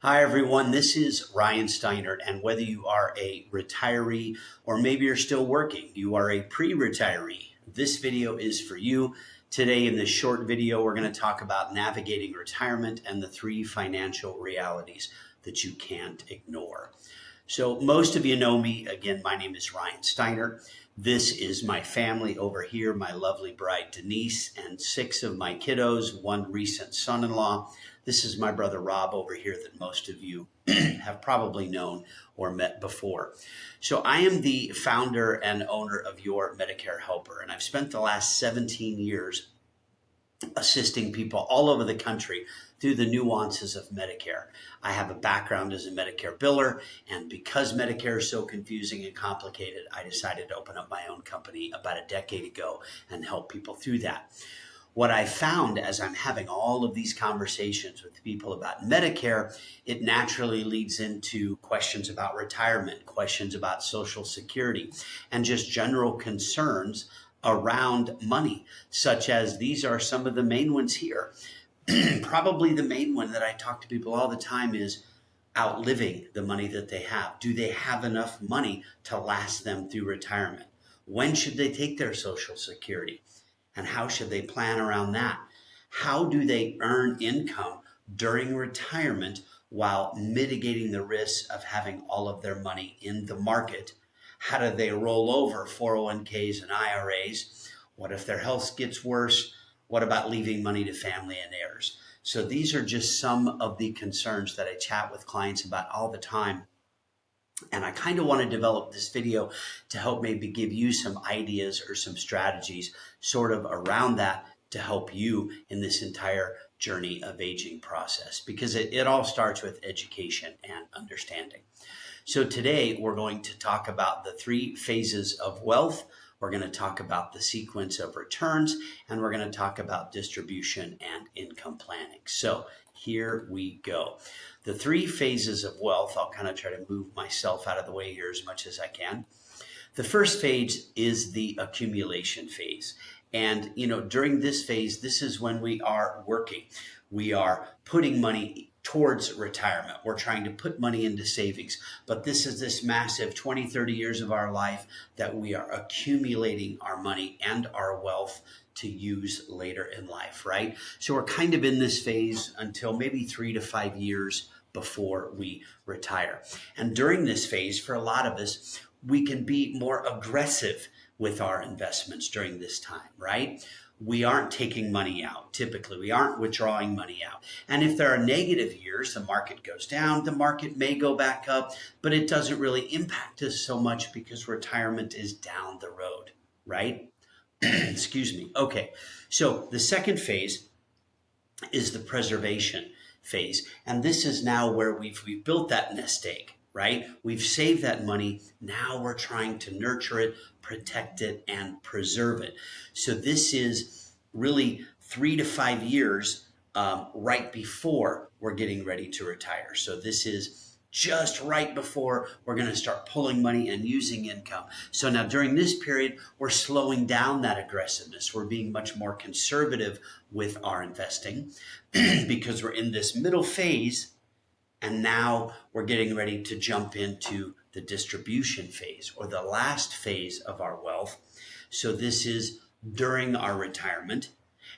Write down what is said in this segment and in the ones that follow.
Hi, everyone. This is Ryan Steinert. And whether you are a retiree or maybe you're still working, you are a pre retiree, this video is for you. Today, in this short video, we're going to talk about navigating retirement and the three financial realities that you can't ignore. So, most of you know me. Again, my name is Ryan Steiner. This is my family over here, my lovely bride Denise, and six of my kiddos, one recent son in law. This is my brother Rob over here that most of you have probably known or met before. So, I am the founder and owner of Your Medicare Helper, and I've spent the last 17 years assisting people all over the country through the nuances of Medicare. I have a background as a Medicare biller, and because Medicare is so confusing and complicated, I decided to open up my own company about a decade ago and help people through that. What I found as I'm having all of these conversations with people about Medicare, it naturally leads into questions about retirement, questions about Social Security, and just general concerns around money, such as these are some of the main ones here. Probably the main one that I talk to people all the time is outliving the money that they have. Do they have enough money to last them through retirement? When should they take their Social Security? And how should they plan around that? How do they earn income during retirement while mitigating the risks of having all of their money in the market? How do they roll over 401ks and IRAs? What if their health gets worse? What about leaving money to family and heirs? So these are just some of the concerns that I chat with clients about all the time. And I kind of want to develop this video to help maybe give you some ideas or some strategies sort of around that to help you in this entire journey of aging process, because it all starts with education and understanding. So today we're going to talk about the three phases of wealth. We're going to talk about the sequence of returns, and we're going to talk about distribution and income planning. So here we go. The three phases of wealth, I'll kind of try to move myself out of the way here as much as I can. The first phase is the accumulation phase. And, during this phase, this is when we are working. We are putting money towards retirement. We're trying to put money into savings. But this is this massive 20, 30 years of our life that we are accumulating our money and our wealth to use later in life, right? So we're kind of in this phase until maybe 3 to 5 years before we retire. And during this phase, for a lot of us, we can be more aggressive with our investments during this time, right? We aren't taking money out. Typically, we aren't withdrawing money out. And if there are negative years, the market goes down, the market may go back up, but it doesn't really impact us so much because retirement is down the road, right? Excuse me. Okay. So the second phase is the preservation phase. And this is now where we've built that nest egg, right? We've saved that money. Now we're trying to nurture it, protect it, and preserve it. So this is really 3 to 5 years right before we're getting ready to retire. So this is just right before we're going to start pulling money and using income. So now during this period, we're slowing down that aggressiveness. We're being much more conservative with our investing because we're in this middle phase. And now we're getting ready to jump into the distribution phase, or the last phase of our wealth. So this is during our retirement.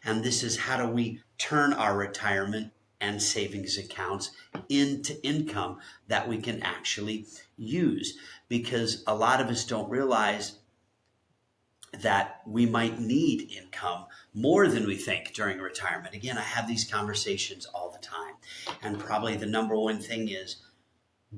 And this is how do we turn our retirement and savings accounts into income that we can actually use. Because a lot of us don't realize that we might need income more than we think during retirement. Again, I have these conversations all the time. And probably the number one thing is,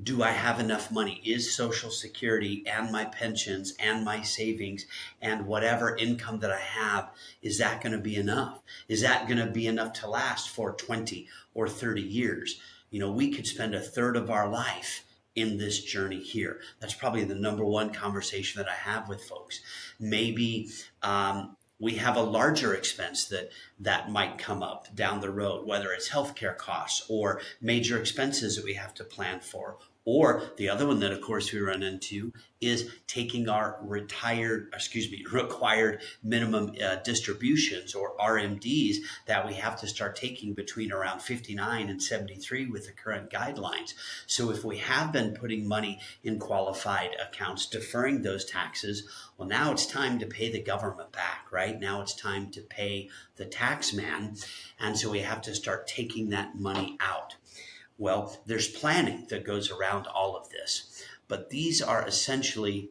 do I have enough money? Is Social Security and my pensions and my savings and whatever income that I have, is that going to be enough? Is that going to be enough to last for 20 or 30 years? We could spend a third of our life in this journey here. That's probably the number one conversation that I have with folks. Maybe we have a larger expense that might come up down the road, whether it's healthcare costs or major expenses that we have to plan for, Or the other one that, of course, we run into is taking our required minimum distributions, or RMDs, that we have to start taking between around 59 and 73 with the current guidelines. So if we have been putting money in qualified accounts, deferring those taxes, well, now it's time to pay the government back, right? Now it's time to pay the tax man. And so we have to start taking that money out. Well, there's planning that goes around all of this, but these are essentially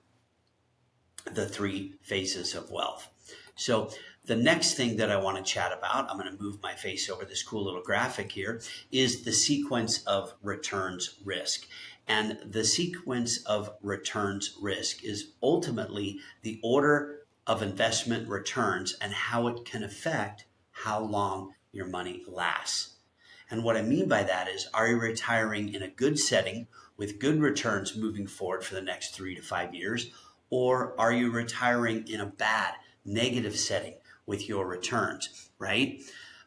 the three phases of wealth. So the next thing that I want to chat about, I'm going to move my face over this cool little graphic here, is the sequence of returns risk. And the sequence of returns risk is ultimately the order of investment returns and how it can affect how long your money lasts. And what I mean by that is, are you retiring in a good setting with good returns moving forward for the next 3 to 5 years? Or are you retiring in a bad, negative setting with your returns, right?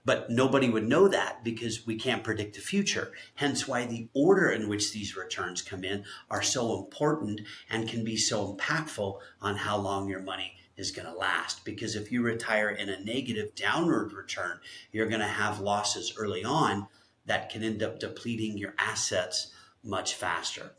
But nobody would know that because we can't predict the future. Hence why the order in which these returns come in are so important and can be so impactful on how long your money is going to last. Because if you retire in a negative downward return, you're going to have losses early on that can end up depleting your assets much faster.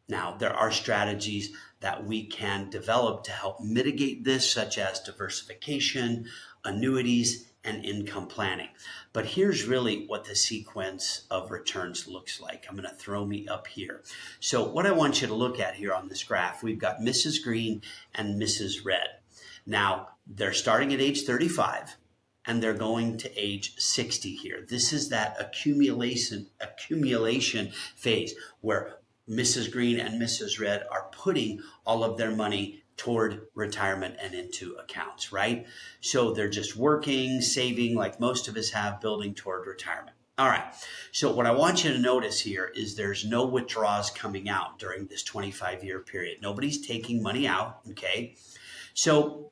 Now, there are strategies that we can develop to help mitigate this, such as diversification, annuities, and income planning. But here's really what the sequence of returns looks like. I'm going to throw me up here. So what I want you to look at here on this graph, we've got Mrs. Green and Mrs. Red. Now, they're starting at age 35. And they're going to age 60 here. This is that accumulation phase where Mrs. Green and Mrs. Red are putting all of their money toward retirement and into accounts, right? So they're just working, saving like most of us have, building toward retirement. All right. So what I want you to notice here is there's no withdrawals coming out during this 25-year period. Nobody's taking money out, okay? So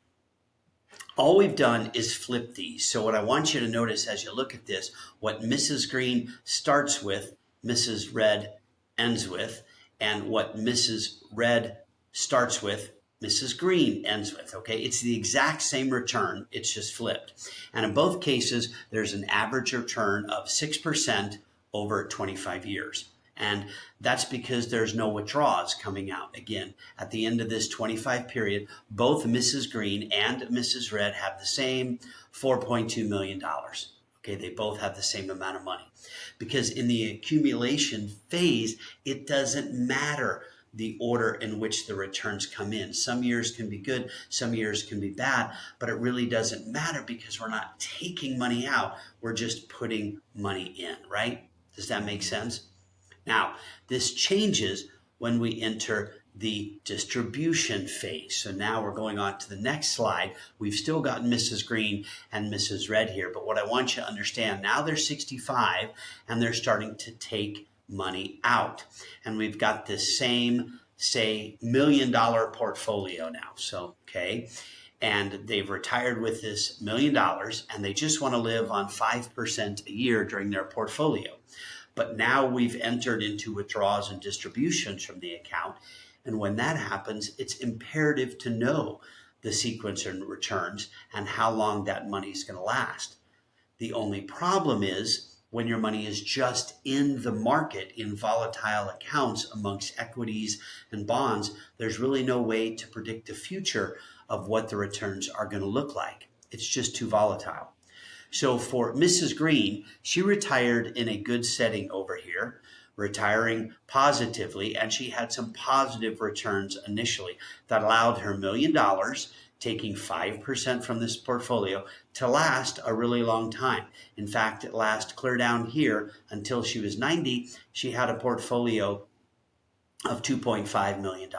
all we've done is flip these. So what I want you to notice as you look at this, what Mrs. Green starts with, Mrs. Red ends with, and what Mrs. Red starts with, Mrs. Green ends with, okay? It's the exact same return, it's just flipped. And in both cases, there's an average return of 6% over 25 years. And that's because there's no withdrawals coming out. Again, at the end of this 25 period, both Mrs. Green and Mrs. Red have the same $4.2 million. Okay, they both have the same amount of money. Because in the accumulation phase, it doesn't matter the order in which the returns come in. Some years can be good, some years can be bad, but it really doesn't matter because we're not taking money out, we're just putting money in, right? Does that make sense? Now, this changes when we enter the distribution phase. So now we're going on to the next slide. We've still got Mrs. Green and Mrs. Red here, but what I want you to understand, now they're 65 and they're starting to take money out. And we've got this same, say, $1 million portfolio now. So, okay. And they've retired with this $1 million and they just want to live on 5% a year during their portfolio. But now we've entered into withdrawals and distributions from the account. And when that happens, it's imperative to know the sequence and returns and how long that money is going to last. The only problem is when your money is just in the market in volatile accounts amongst equities and bonds, there's really no way to predict the future of what the returns are going to look like. It's just too volatile. So for Mrs. Green, she retired in a good setting over here, retiring positively, and she had some positive returns initially that allowed her $1 million, taking 5% from this portfolio, to last a really long time. In fact, it lasted clear down here until she was 90. She had a portfolio of $2.5 million.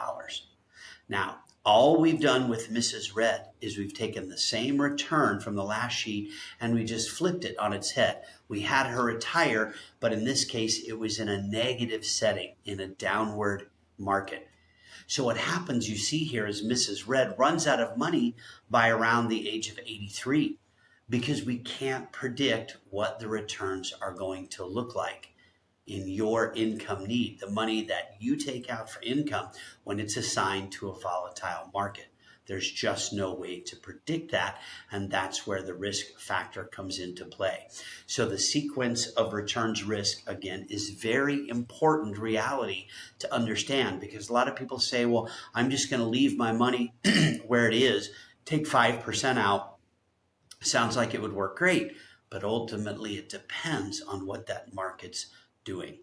Now, all we've done with Mrs. Red is we've taken the same return from the last sheet and we just flipped it on its head. We had her retire, but in this case, it was in a negative setting, in a downward market. So what happens, you see here, is Mrs. Red runs out of money by around the age of 83 because we can't predict what the returns are going to look like. in your income need, the money that you take out for income when it's assigned to a volatile market. There's just no way to predict that, and that's where the risk factor comes into play. So the sequence of returns risk, again, is very important reality to understand, because a lot of people say, well, I'm just going to leave my money where it is, take 5% out. Sounds like it would work great, but ultimately it depends on what that market's doing.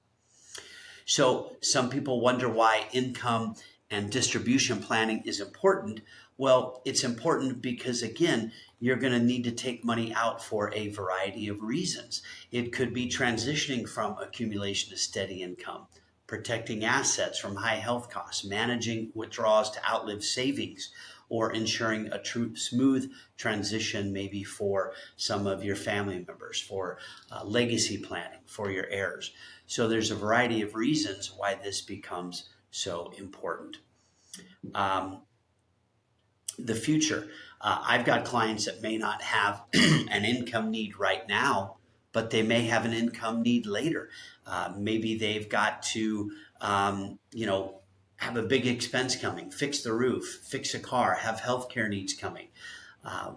So some people wonder why income and distribution planning is important. Well, it's important because, again, you're going to need to take money out for a variety of reasons. It could be transitioning from accumulation to steady income, protecting assets from high health costs, managing withdrawals to outlive savings, or ensuring a true smooth transition maybe for some of your family members, for legacy planning for your heirs. So there's a variety of reasons why this becomes so important. The future. I've got clients that may not have an income need right now, but they may have an income need later. Maybe they've got to, have a big expense coming, fix the roof, fix a car, have healthcare needs coming.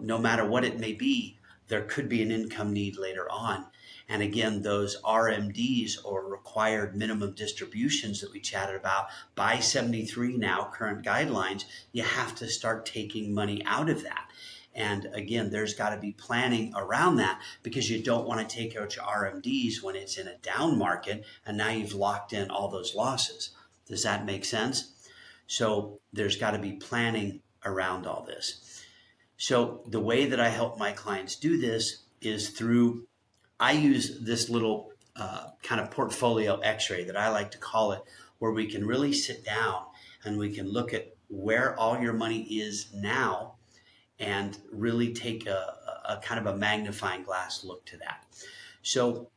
No matter what it may be, there could be an income need later on. And again, those RMDs, or required minimum distributions that we chatted about, by 73 now, current guidelines, you have to start taking money out of that. And again, there's got to be planning around that, because you don't want to take out your RMDs when it's in a down market and now you've locked in all those losses. Does that make sense? So there's got to be planning around all this. So the way that I help my clients do this is through, I use this little kind of portfolio x-ray that I like to call it, where we can really sit down and we can look at where all your money is now and really take a kind of a magnifying glass look to that. So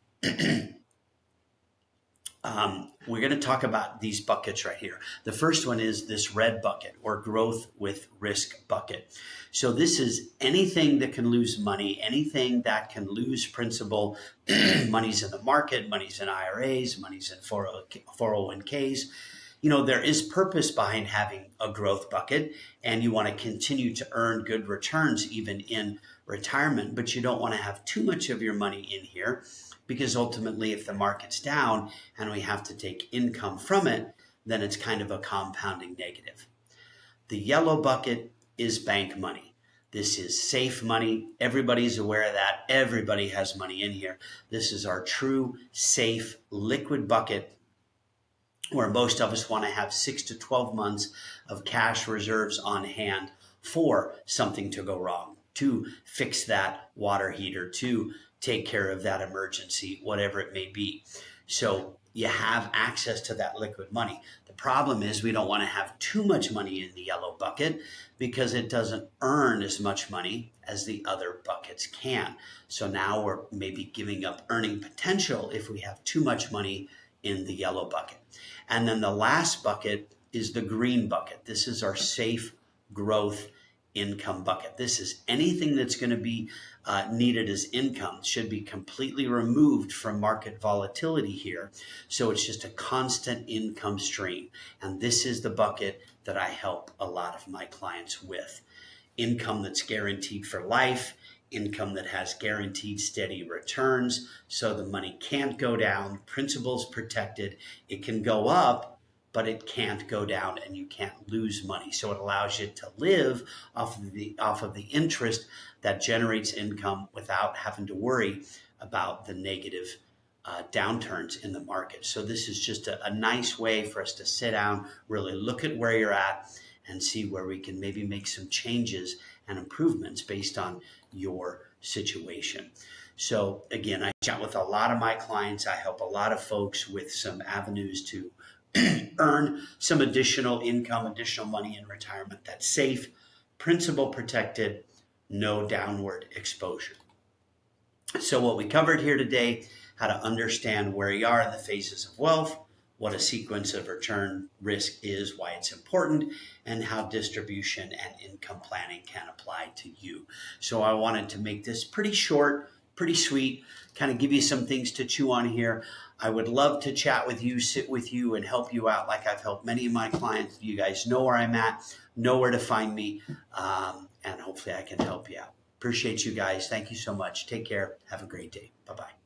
we're going to talk about these buckets right here. The first one is this red bucket, or growth with risk bucket. So this is anything that can lose money, anything that can lose principal. Money's in the market, money's in IRAs, money's in 401ks. There is purpose behind having a growth bucket, and you want to continue to earn good returns even in retirement, but you don't want to have too much of your money in here, because ultimately if the market's down and we have to take income from it, then it's kind of a compounding negative. The yellow bucket is bank money. This is safe money. Everybody's aware of that. Everybody has money in here. This is our true, safe, liquid bucket, where most of us want to have 6 to 12 months of cash reserves on hand for something to go wrong, to fix that water heater, to take care of that emergency, whatever it may be. So you have access to that liquid money. The problem is we don't want to have too much money in the yellow bucket, because it doesn't earn as much money as the other buckets can. So now we're maybe giving up earning potential if we have too much money in the yellow bucket. And then the last bucket is the green bucket. This is our safe growth income bucket. This is anything that's going to be needed as income, should be completely removed from market volatility here. So it's just a constant income stream. And this is the bucket that I help a lot of my clients with. Income that's guaranteed for life, income that has guaranteed steady returns, so the money can't go down, principal's protected. It can go up, but it can't go down, and you can't lose money. So it allows you to live off of the interest that generates income without having to worry about the negative downturns in the market. So this is just a nice way for us to sit down, really look at where you're at, and see where we can maybe make some changes and improvements based on your situation. So again, I chat with a lot of my clients. I help a lot of folks with some avenues to earn some additional income, additional money in retirement that's safe, principal protected, no downward exposure. So what we covered here today, how to understand where you are in the phases of wealth, what a sequence of return risk is, why it's important, and how distribution and income planning can apply to you. So I wanted to make this pretty short, pretty sweet, kind of give you some things to chew on here. I would love to chat with you, sit with you, and help you out like I've helped many of my clients. You guys know where I'm at, know where to find me, and hopefully I can help you out. Appreciate you guys. Thank you so much. Take care. Have a great day. Bye-bye.